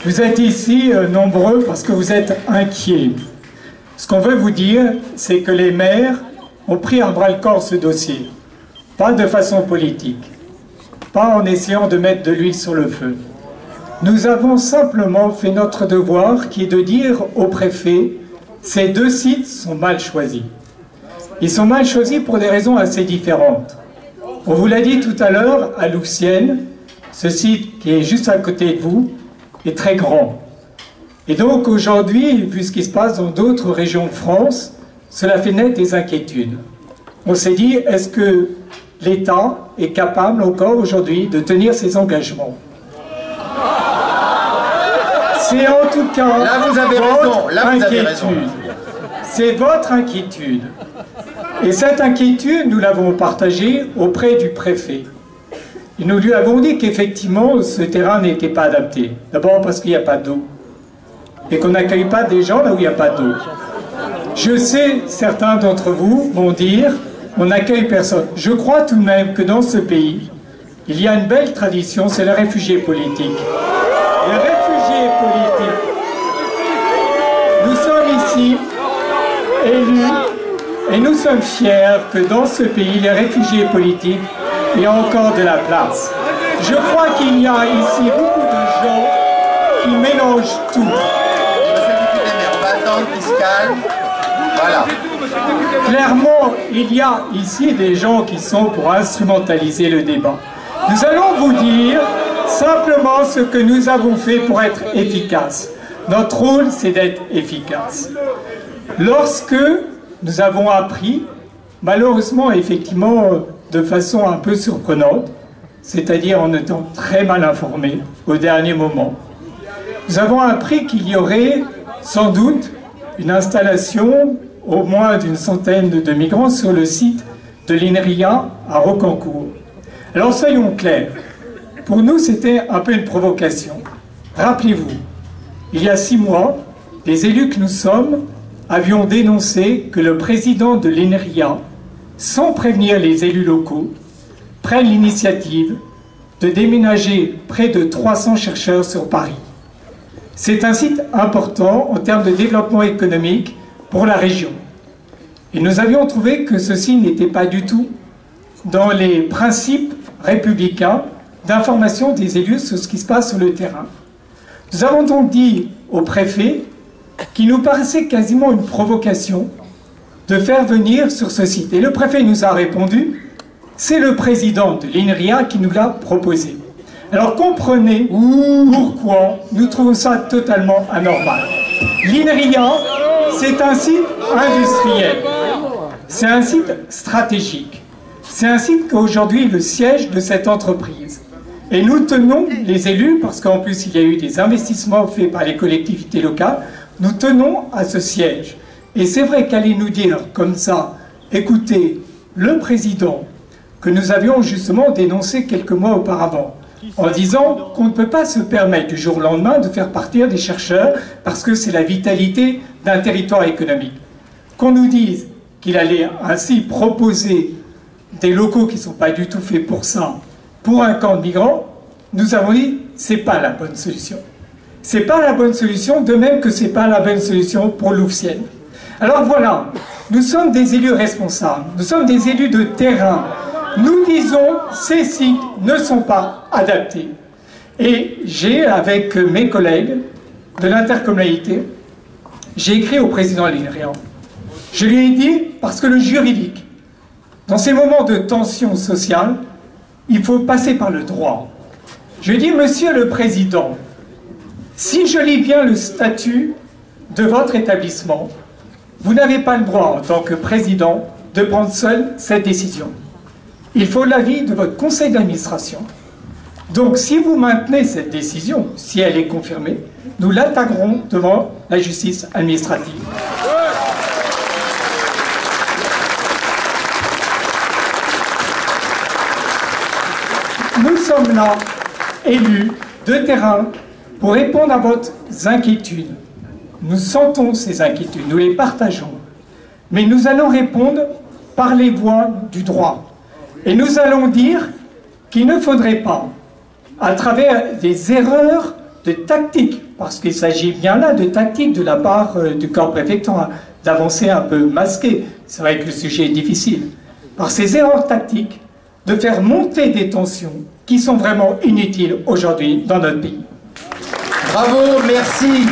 Vous êtes ici nombreux parce que vous êtes inquiets. Ce qu'on veut vous dire, c'est que les maires ont pris à bras-le-corps ce dossier. Pas de façon politique, pas en essayant de mettre de l'huile sur le feu. Nous avons simplement fait notre devoir qui est de dire au préfet, ces deux sites sont mal choisis. Ils sont mal choisis pour des raisons assez différentes. On vous l'a dit tout à l'heure, à Louvciennes, ce site qui est juste à côté de vous est très grand. Et donc aujourd'hui, vu ce qui se passe dans d'autres régions de France, cela fait naître des inquiétudes. On s'est dit, est-ce que l'État est capable encore aujourd'hui de tenir ses engagements? C'est en tout cas là vous avez raison. Là vous avez raison. C'est votre inquiétude. Et cette inquiétude, nous l'avons partagée auprès du préfet. Et nous lui avons dit qu'effectivement, ce terrain n'était pas adapté. D'abord parce qu'il n'y a pas d'eau. Et qu'on n'accueille pas des gens là où il n'y a pas d'eau. Je sais, certains d'entre vous vont dire, on n'accueille personne. Je crois tout de même que dans ce pays, il y a une belle tradition, c'est les réfugiés politiques. Les réfugiés politiques. Nous sommes ici élus et nous sommes fiers que dans ce pays, les réfugiés politiques, il y a encore de la place. Je crois qu'il y a ici beaucoup de gens qui mélangent tout. Monsieur le député maire, on va attendre qu'il se calme. Voilà. Clairement, il y a ici des gens qui sont pour instrumentaliser le débat. Nous allons vous dire simplement ce que nous avons fait pour être efficaces. Notre rôle, c'est d'être efficace. Lorsque nous avons appris, malheureusement, effectivement, de façon un peu surprenante, c'est-à-dire en étant très mal informés au dernier moment, nous avons appris qu'il y aurait sans doute une installation au moins d'une centaine de migrants sur le site de l'INRIA à Rocancourt. Alors soyons clairs, pour nous c'était un peu une provocation. Rappelez-vous, il y a 6 mois, les élus que nous sommes avions dénoncé que le président de l'INRIA, sans prévenir les élus locaux, prenne l'initiative de déménager près de 300 chercheurs sur Paris. C'est un site important en termes de développement économique pour la région. Et nous avions trouvé que ceci n'était pas du tout dans les principes républicains d'information des élus sur ce qui se passe sur le terrain. Nous avons donc dit au préfet qu'il nous paraissait quasiment une provocation de faire venir sur ce site. Et le préfet nous a répondu, c'est le président de l'INRIA qui nous l'a proposé. Alors comprenez pourquoi nous trouvons ça totalement anormal. L'INRIA, c'est un site industriel, c'est un site stratégique, c'est un site qui aujourd'hui est le siège de cette entreprise. Et nous tenons, les élus, parce qu'en plus il y a eu des investissements faits par les collectivités locales, nous tenons à ce siège. Et c'est vrai qu'aller nous dire comme ça, écoutez, le président que nous avions justement dénoncé quelques mois auparavant, en disant qu'on ne peut pas se permettre du jour au lendemain de faire partir des chercheurs parce que c'est la vitalité d'un territoire économique. Qu'on nous dise qu'il allait ainsi proposer des locaux qui ne sont pas du tout faits pour ça, pour un camp de migrants, nous avons dit c'est pas la bonne solution. C'est pas la bonne solution, de même que c'est pas la bonne solution pour Louvciennes. Alors voilà, nous sommes des élus responsables, nous sommes des élus de terrain. Nous disons, ces sites ne sont pas adaptés. Et j'ai, avec mes collègues de l'intercommunalité, j'ai écrit au président de l'INRIA. Je lui ai dit, parce que le juridique, dans ces moments de tension sociale, il faut passer par le droit. Je lui ai dit, monsieur le président, si je lis bien le statut de votre établissement, vous n'avez pas le droit, en tant que président, de prendre seul cette décision. Il faut l'avis de votre conseil d'administration. Donc, si vous maintenez cette décision, si elle est confirmée, nous l'attaquerons devant la justice administrative. Nous sommes là, élus de terrain, pour répondre à vos inquiétudes. Nous sentons ces inquiétudes, nous les partageons. Mais nous allons répondre par les voies du droit. Et nous allons dire qu'il ne faudrait pas, à travers des erreurs de tactique, parce qu'il s'agit bien là de tactique de la part du corps préfectoral, d'avancer un peu masqué, c'est vrai que le sujet est difficile, par ces erreurs tactiques, de faire monter des tensions qui sont vraiment inutiles aujourd'hui dans notre pays. Bravo, merci.